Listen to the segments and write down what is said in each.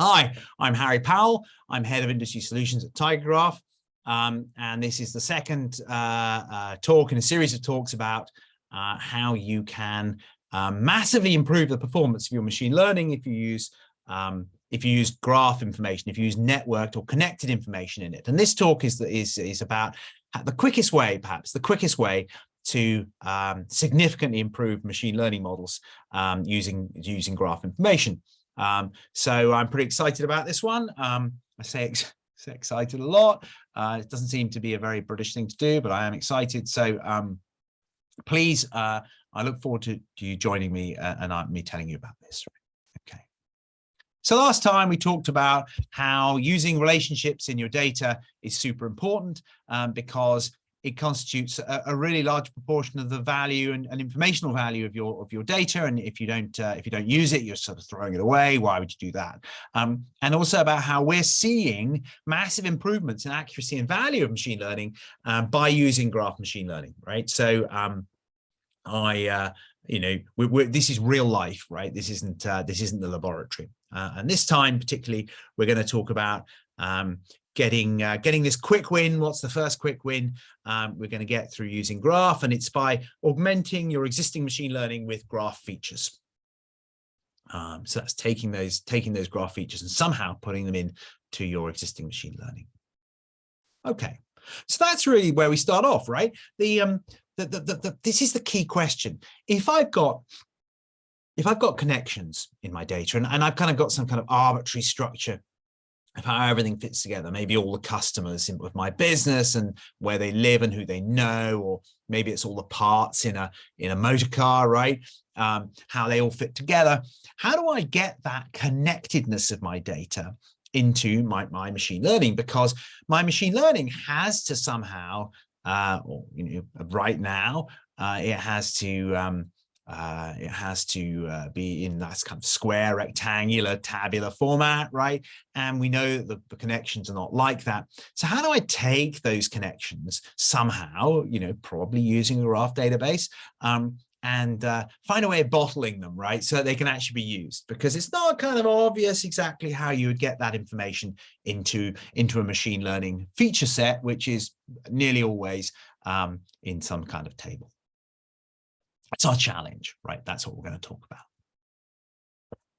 Hi, I'm Harry Powell. I'm Head of Industry Solutions at Tygergraph. And this is the second talk in a series of talks about how you can massively improve the performance of your machine learning if you use graph information, if you use networked or connected information in it. And this talk is about the quickest way, perhaps the quickest way to significantly improve machine learning models using graph information. So I'm pretty excited about this one. I say excited a lot. It doesn't seem to be a very British thing to do, but I am excited. So please, I look forward to you joining me and me telling you about this. Okay. So last time we talked about how using relationships in your data is super important because it constitutes a really large proportion of the value and informational value of your data. And if you don't use it, you're sort of throwing it away. Why would you do that? And also about how we're seeing massive improvements in accuracy and value of machine learning by using graph machine learning, right? So this is real life, right? This isn't the laboratory. And this time particularly, we're going to talk about getting this quick win. What's the first quick win we're going to get through using graph? And it's by augmenting your existing machine learning with graph features. So that's taking those graph features and somehow putting them into your existing machine learning. Okay, so that's really where we start off, right? This is the key question. If I've got connections in my data and I've kind of got some kind of arbitrary structure of how everything fits together, maybe all the customers of my business and where they live and who they know, or maybe it's all the parts in a motor car, right? How they all fit together. How do I get that connectedness of my data into my machine learning? Because my machine learning has to somehow, right now, it has to be in that kind of square, rectangular, tabular format, right? And we know that the connections are not like that. So how do I take those connections somehow, probably using a graph database, and find a way of bottling them, right? So that they can actually be used, because it's not kind of obvious exactly how you would get that information into a machine learning feature set, which is nearly always in some kind of table. It's our challenge, right? That's what we're going to talk about.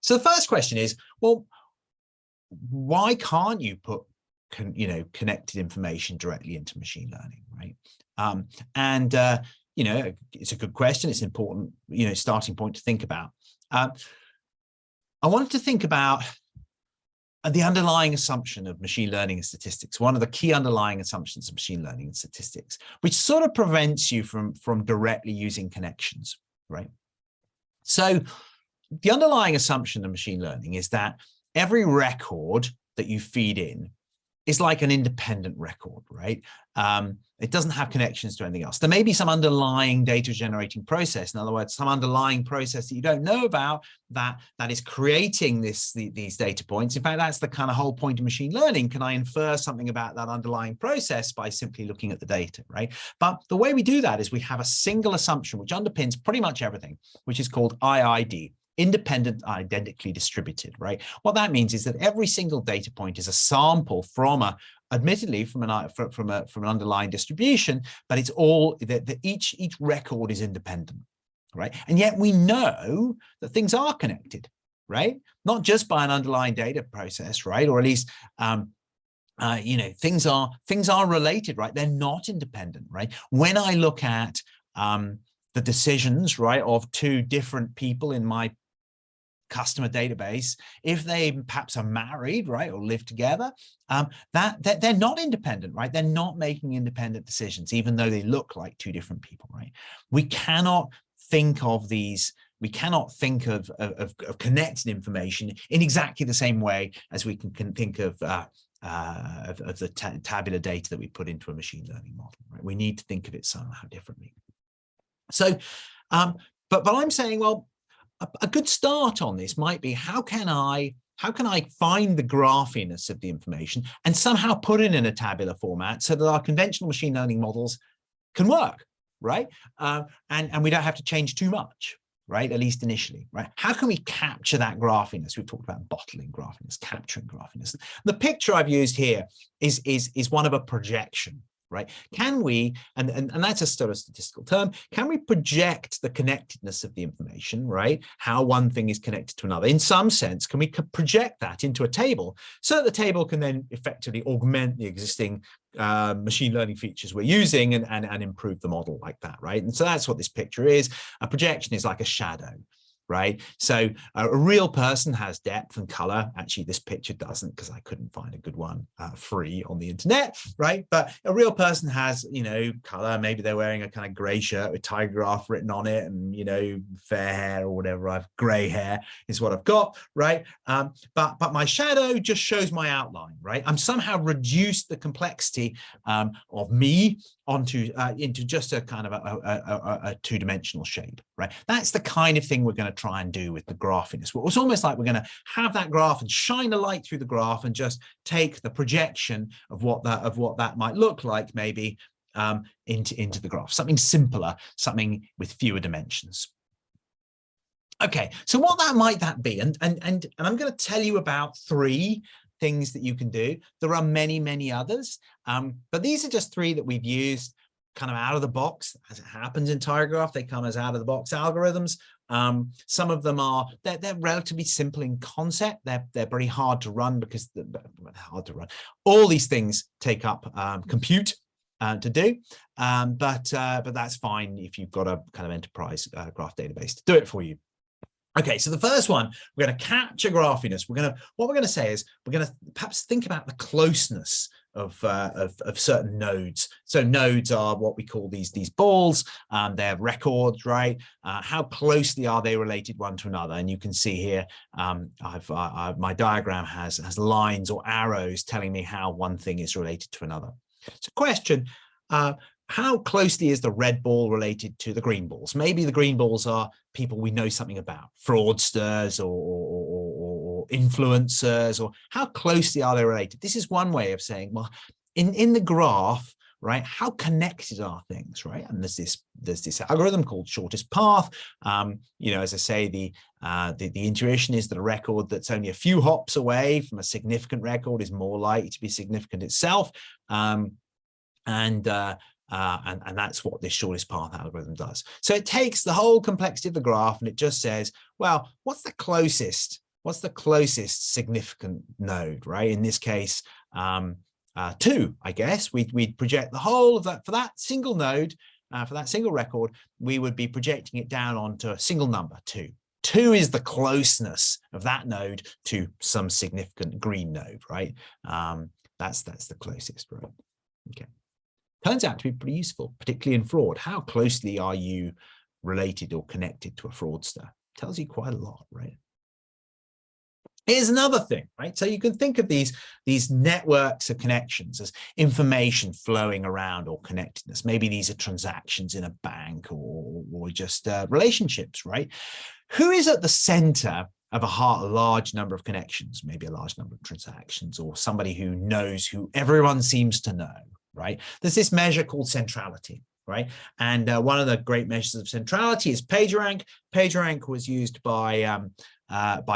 So the first question is, well, why can't you put connected information directly into machine learning, right? It's a good question. It's an important, starting point to think about. I wanted to think about the underlying assumption of machine learning and statistics, one of the key underlying assumptions of machine learning and statistics, which sort of prevents you from directly using connections, right? So the underlying assumption of machine learning is that every record that you feed in is like an independent record, right? It doesn't have connections to anything else. There may be some underlying data generating process, in other words, some underlying process that you don't know about that is creating these data points. In fact, that's the kind of whole point of machine learning. Can I infer something about that underlying process by simply looking at the data, right? But the way we do that is we have a single assumption which underpins pretty much everything, which is called IID. Independent, identically distributed, right? What that means is that every single data point is a sample from admittedly from an underlying distribution, but it's all that each record is independent, right? And yet we know that things are connected, right? Not just by an underlying data process, right? Or at least things are related, right? They're not independent, right? When I look at the decisions, right, of two different people in my customer database, if they perhaps are married, right, or live together, that they're not independent, right? They're not making independent decisions, even though they look like two different people, right? We cannot think of these. We cannot think of connected information in exactly the same way as we can think of the tabular data that we put into a machine learning model, right? We need to think of it somehow differently. So, but I'm saying, well, a good start on this might be, how can I find the graphiness of the information and somehow put it in a tabular format so that our conventional machine learning models can work, right? And we don't have to change too much. right? At least initially, right? How can we capture that graphiness? We've talked about bottling graphiness, capturing graphiness. The picture I've used here is one of a projection, right? Can we, and that's a still a statistical term, can we project the connectedness of the information, right? How one thing is connected to another. In some sense, can we project that into a table so that the table can then effectively augment the existing machine learning features we're using and improve the model like that, right? And so that's what this picture is. A projection is like a shadow, right? So a real person has depth and color. Actually, this picture doesn't, because I couldn't find a good one free on the internet, right? But a real person has, you know, color. Maybe they're wearing a kind of gray shirt with Tigergraph written on it, and, you know, fair hair or whatever. I've gray hair is what I've got, right? But my shadow just shows my outline, right? I'm somehow reduced the complexity of me onto into just a kind of a two-dimensional shape, right? That's the kind of thing we're going to try and do with the graphiness. It's almost like we're going to have that graph and shine a light through the graph and just take the projection of what that might look like, maybe into the graph. Something simpler, something with fewer dimensions. Okay, so what might that be? And I'm going to tell you about 3 things that you can do. There are many, many others, but these are just 3 that we've used kind of out of the box. As it happens in Tigergraph, they come as out of the box algorithms. Some of them are, they're relatively simple in concept. They're very hard to run because they're hard to run. All these things take up compute to do, but that's fine if you've got a kind of enterprise graph database to do it for you. Okay, so the first one, we're going to capture graphiness. What we're going to say is we're going to perhaps think about the closeness of certain nodes. So nodes are what we call these balls. They're records, right? How closely are they related one to another? And you can see here, my diagram has lines or arrows telling me how one thing is related to another. So question. How closely is the red ball related to the green balls? Maybe the green balls are people we know something about, fraudsters or influencers, or how closely are they related? This is one way of saying, well, in the graph, right, how connected are things, right? And there's this algorithm called shortest path. You know, as I say, the intuition is that a record that's only a few hops away from a significant record is more likely to be significant itself. And that's what this shortest path algorithm does. So it takes the whole complexity of the graph and it just says, well, what's the closest significant node, right? In this case, 2, I guess. We'd project the whole of that for that single node, for that single record. We would be projecting it down onto a single number, 2. 2 is the closeness of that node to some significant green node, right? That's the closest, right? Okay. Turns out to be pretty useful, particularly in fraud. How closely are you related or connected to a fraudster? Tells you quite a lot, right? Here's another thing, right? So you can think of these networks of connections as information flowing around or connectedness. Maybe these are transactions in a bank or just relationships, right? Who is at the center of a large number of connections, maybe a large number of transactions, or somebody who knows who everyone seems to know, right? There's this measure called centrality, right? And one of the great measures of centrality is PageRank. PageRank was used by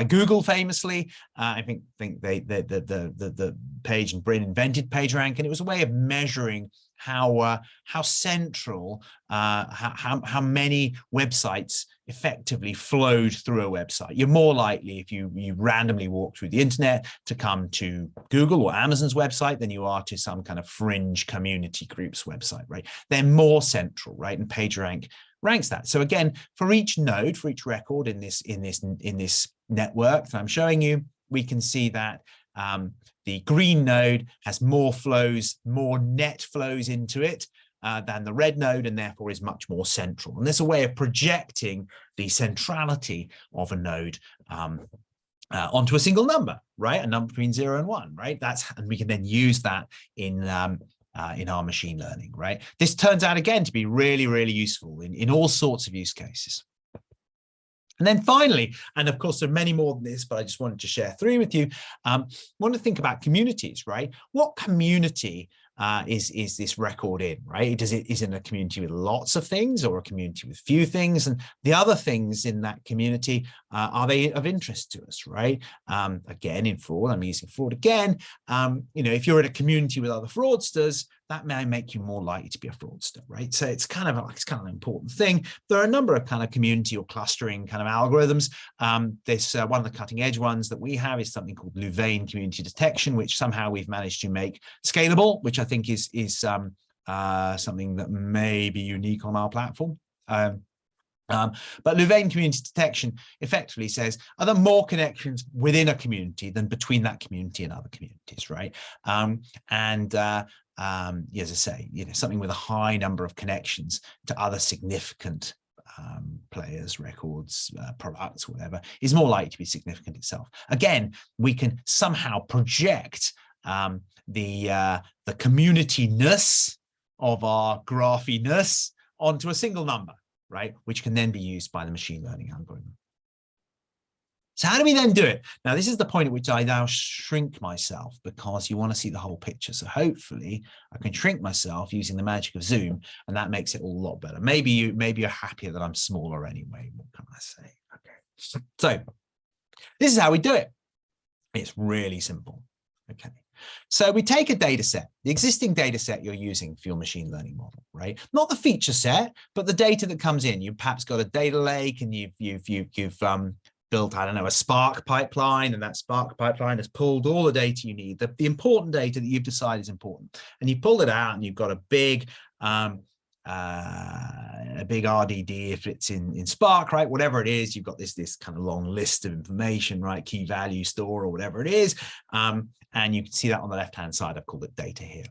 Google famously. I think the Page and Brin invented PageRank, and it was a way of measuring how central, how many websites effectively flowed through a website. You're more likely, if you randomly walk through the internet, to come to Google or Amazon's website than you are to some kind of fringe community group's website, right? They're more central, right? And PageRank ranks that. So again, for each node, for each record in this network that I'm showing you, we can see that the green node has more net flows into it than the red node, and therefore is much more central. And there's a way of projecting the centrality of a node onto a single number, right? A number between 0 and 1, right? And we can then use that in our machine learning, right? This turns out again to be really, really useful in all sorts of use cases. And then finally, and of course there are many more than this, but I just wanted to share 3 with you. Want to think about communities, right? What community is this record in, right? Is it in a community with lots of things or a community with few things? And the other things in that community, are they of interest to us, right? Again, in fraud, I'm using fraud again. If you're in a community with other fraudsters, that may make you more likely to be a fraudster, right? So it's kind of an important thing. There are a number of kind of community or clustering kind of algorithms. This one of the cutting edge ones that we have is something called Louvain Community Detection, which somehow we've managed to make scalable, which I think is something that may be unique on our platform. But Louvain Community Detection effectively says, are there more connections within a community than between that community and other communities, right? As I say, something with a high number of connections to other significant players, records, products, whatever, is more likely to be significant itself. Again, we can somehow project the community-ness of our graphiness onto a single number, right? Which can then be used by the machine learning algorithm. So how do we then do it? Now, this is the point at which I now shrink myself, because you want to see the whole picture. So hopefully I can shrink myself using the magic of Zoom, and that makes it all a lot better. Maybe you're happier that I'm smaller anyway. What can I say? Okay. So this is how we do it. It's really simple. Okay. So we take a data set, the existing data set you're using for your machine learning model, right? Not the feature set, but the data that comes in. You've perhaps got a data lake, and you've built, I don't know, a Spark pipeline, and that Spark pipeline has pulled all the data you need, the important data that you've decided is important. And you pulled it out, and you've got a big RDD if it's in Spark, right? Whatever it is, you've got this kind of long list of information, right? Key value store or whatever it is. And you can see that on the left-hand side. I've called it data here.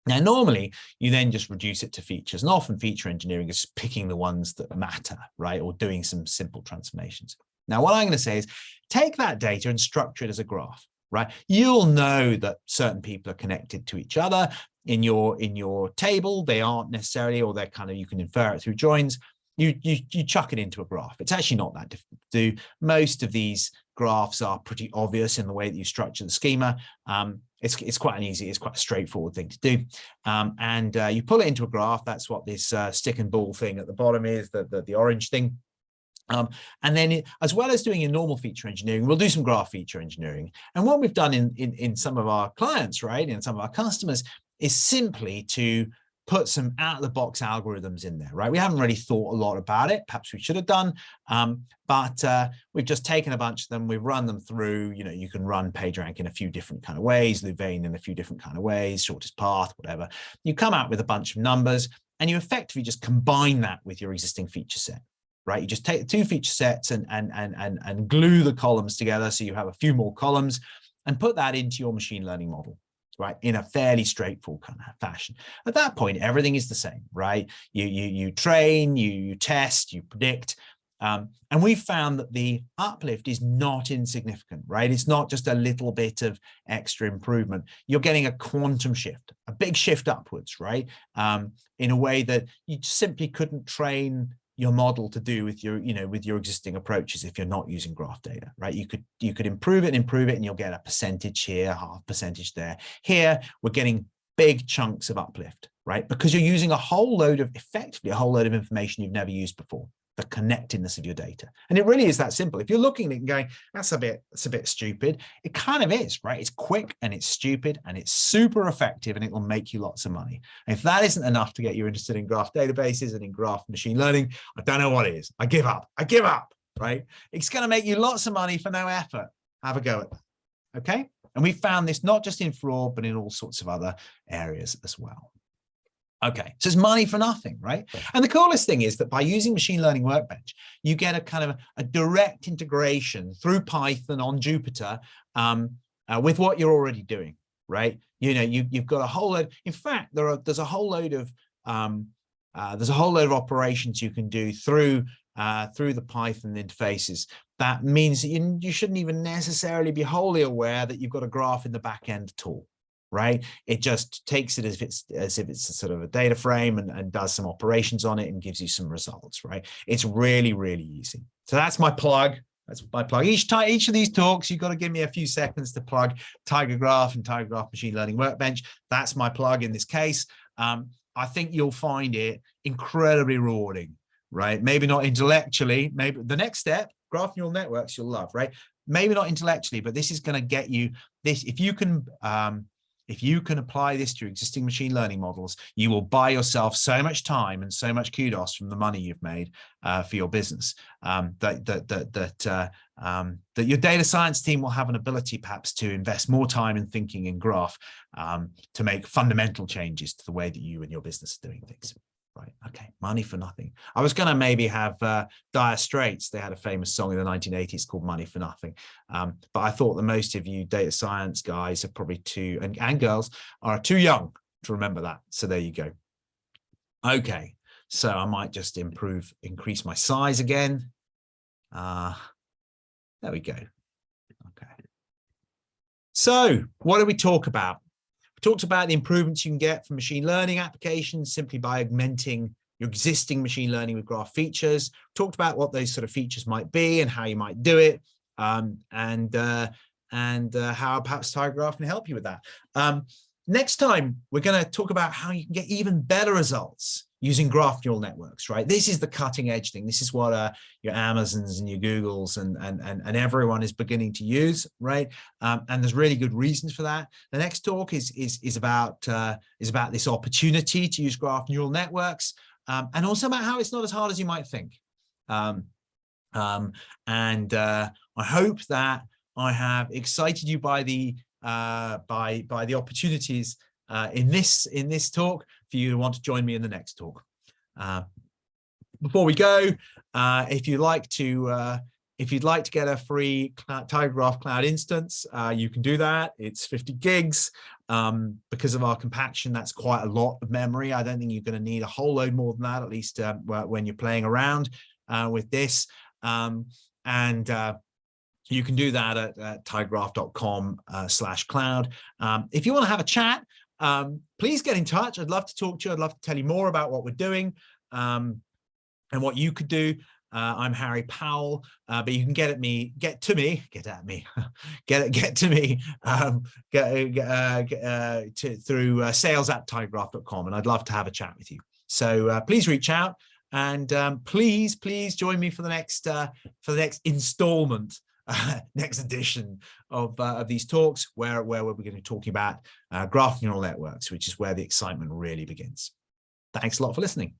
Now, normally, you then just reduce it to features, and often feature engineering is picking the ones that matter, right? Or doing some simple transformations. Now, what I'm going to say is take that data and structure it as a graph, right? You'll know that certain people are connected to each other in your table. They aren't necessarily, or they're kind of, you can infer it through joins. You chuck it into a graph. It's actually not that difficult to do. Most of these graphs are pretty obvious in the way that you structure the schema. It's quite a straightforward thing to do. You pull it into a graph. That's what this stick and ball thing at the bottom is, the orange thing. And then as well as doing your normal feature engineering, we'll do some graph feature engineering. And what we've done in some of our clients, right, in some of our customers, is simply to put some out-of-the-box algorithms in there, right? We haven't really thought a lot about it. Perhaps we should have done, but we've just taken a bunch of them. We've run them through, you can run PageRank in a few different kind of ways, Louvain in a few different kind of ways, shortest path, whatever. You come out with a bunch of numbers, and you effectively just combine that with your existing feature set, right? You just take the two feature sets and glue the columns together, so you have a few more columns, and put that into your machine learning model, right, in a fairly straightforward kind of fashion. At that point, everything is the same, right? You train, you test, you predict, and we found that the uplift is not insignificant, right? It's not just a little bit of extra improvement. You're getting a quantum shift, a big shift upwards, right? In a way that you simply couldn't train your model to do with your existing approaches if you're not using graph data, right? You could improve it, and you'll get a percentage here, half percentage there. Here, we're getting big chunks of uplift, right? Because you're using effectively a whole load of information you've never used before, the connectedness of your data. And it really is that simple. If you're looking at it and going, that's a bit stupid, it kind of is, right? It's quick, and it's stupid, and it's super effective, and it will make you lots of money. And if that isn't enough to get you interested in graph databases and in graph machine learning, I don't know what is. I give up, right? It's going to make you lots of money for no effort. Have a go at that, okay? And we found this not just in fraud, but in all sorts of other areas as well. Okay, so it's money for nothing, right? And the coolest thing is that by using Machine Learning Workbench, you get a kind of a direct integration through Python on Jupyter with what you're already doing, right? You've got a whole load. In fact, there's a whole load of operations you can do through the Python interfaces. That means that you shouldn't even necessarily be wholly aware that you've got a graph in the back end at all. Right? It just takes it as if it's a sort of a data frame and does some operations on it and gives you some results, right? It's really, really easy. So that's my plug. That's my plug. Each of these talks, you've got to give me a few seconds to plug Tiger Graph and Tiger Graph Machine Learning Workbench. That's my plug in this case. I think you'll find it incredibly rewarding, right? Maybe not intellectually. Maybe the next step, graph neural networks, you'll love, right? Maybe not intellectually, but this is going to get you this. If you can apply this to existing machine learning models, you will buy yourself so much time and so much kudos from the money you've made for your business. That your data science team will have an ability perhaps to invest more time in thinking in graph to make fundamental changes to the way that you and your business are doing things. Right. Okay. Money for nothing. I was going to maybe have Dire Straits. They had a famous song in the 1980s called Money for Nothing. But I thought that most of you data science guys are probably and girls are too young to remember that. So there you go. Okay. So I might just increase my size again. There we go. Okay. So what did we talk about? We talked about the improvements you can get from machine learning applications simply by augmenting your existing machine learning with graph features. We talked about what those sort of features might be and how you might do it, and how perhaps Tiger Graph can help you with that. Next time, we're going to talk about how you can get even better results using graph neural networks, right? This is the cutting edge thing. This is what your Amazons and your Googles and everyone is beginning to use, right? And there's really good reasons for that. The next talk is about this opportunity to use graph neural networks, and also about how it's not as hard as you might think. I hope that I have excited you by the opportunities in this talk for you to want to join me in the next talk. Before we go, if you'd like to get a free Tiger Graph Cloud instance, you can do that. It's 50 gigs. Because of our compaction, that's quite a lot of memory. I don't think you're going to need a whole load more than that, at least when you're playing around with this. You can do that at tigergraph.com/cloud. If you want to have a chat, please get in touch. I'd love to talk to you. I'd love to tell you more about what we're doing and what you could do. I'm Harry Powell, but you can get to me through sales@tigergraph.com, and I'd love to have a chat with you. So please reach out, and please join me for the next installment. Next edition of these talks, where we're going to be talking about graph neural networks, which is where the excitement really begins. Thanks a lot for listening.